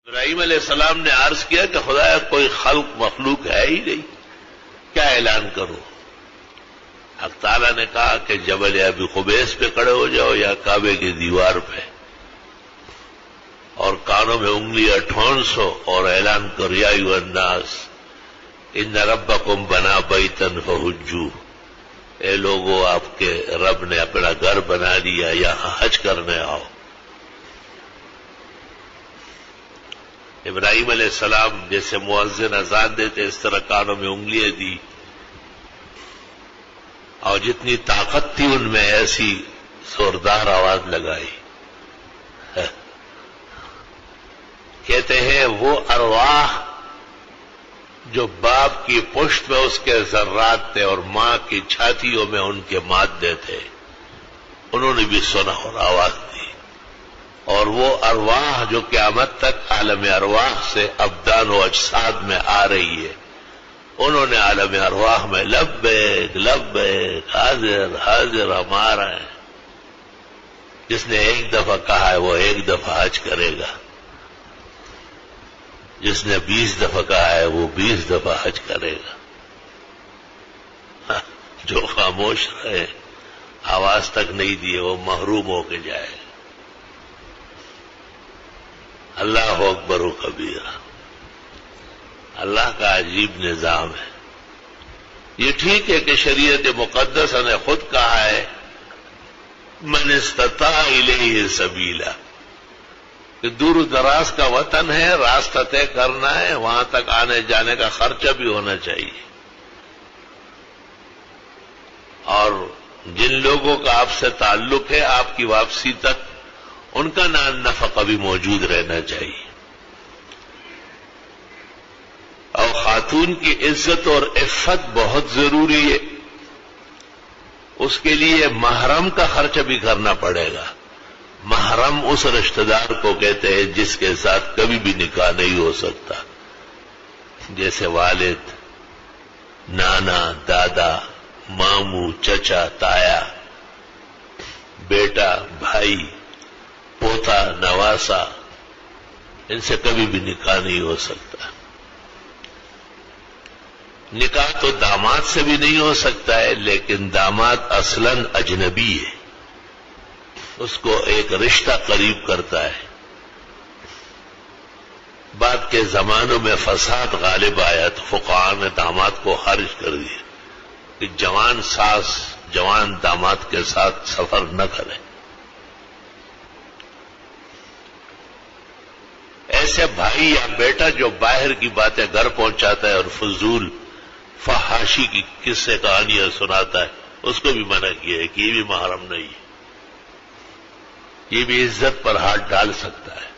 ابراہیم علیہ السلام نے عرض کیا کہ خدایا کوئی خلق مخلوق ہے ہی نہیں، کیا اعلان کروں؟ حق تعالیٰ نے کہا کہ جبل ابی قبیس پہ کھڑے ہو جاؤ یا کعبے کی دیوار پہ، اور کانوں میں انگلیاں ٹھونسو اور اعلان کرو یا ایھا الناس ان ربکم بنا بیتن فحجوا، اے لوگوں آپ کے رب نے اپنا گھر بنا دیا، یہاں حج کرنے آؤ۔ ابراہیم علیہ السلام جیسے مؤذن اذان دیتے اس طرح کانوں میں انگلیاں دی، اور جتنی طاقت تھی ان میں ایسی زوردار آواز لگائی۔ کہتے ہیں وہ ارواح جو باپ کی پشت میں اس کے ذرات تھے اور ماں کی چھاتیوں میں ان کے مادے تھے، انہوں نے بھی سنا اور آواز دی۔ اور وہ ارواح جو قیامت تک عالم ارواح سے ابدان و اجساد میں آ رہی ہے، انہوں نے عالم ارواح میں لبیک لبیک حاضر حاضر ہمارا ہے۔ جس نے ایک دفعہ کہا ہے وہ ایک دفعہ حج کرے گا، جس نے 20 دفعہ کہا ہے وہ 20 دفعہ حج کرے گا۔ جو خاموش رہے، آواز تک نہیں دیے، وہ محروم ہو کے جائے گا۔ اللہ اکبر و کبیرہ، اللہ کا عجیب نظام ہے۔ یہ ٹھیک ہے کہ شریعت مقدسہ نے خود کہا ہے من استطاع الیہ سبیلا، کہ دور دراز کا وطن ہے، راستہ طے کرنا ہے، وہاں تک آنے جانے کا خرچہ بھی ہونا چاہیے، اور جن لوگوں کا آپ سے تعلق ہے آپ کی واپسی تک ان کا نفقہ بھی موجود رہنا چاہیے۔ اور خاتون کی عزت اور عفت بہت ضروری ہے، اس کے لیے محرم کا خرچہ بھی کرنا پڑے گا۔ محرم اس رشتہ دار کو کہتے ہیں جس کے ساتھ کبھی بھی نکاح نہیں ہو سکتا، جیسے والد، نانا، دادا، ماموں، چچا، تایا، بیٹا، بھائی، پوتا، نواسا، ان سے کبھی بھی نکاح نہیں ہو سکتا۔ نکاح تو داماد سے بھی نہیں ہو سکتا ہے، لیکن داماد اصلاً اجنبی ہے، اس کو ایک رشتہ قریب کرتا ہے۔ بعد کے زمانوں میں فساد غالب آیا تو فقہاء نے داماد کو خارج کر دیا کہ جوان ساس جوان داماد کے ساتھ سفر نہ کرے۔ ایسے بھائی یا بیٹا جو باہر کی باتیں گھر پہنچاتا ہے اور فضول فحاشی کی قصے کہانیاں سناتا ہے، اس کو بھی منع کیا ہے کہ یہ بھی محرم نہیں ہے، یہ بھی عزت پر ہاتھ ڈال سکتا ہے۔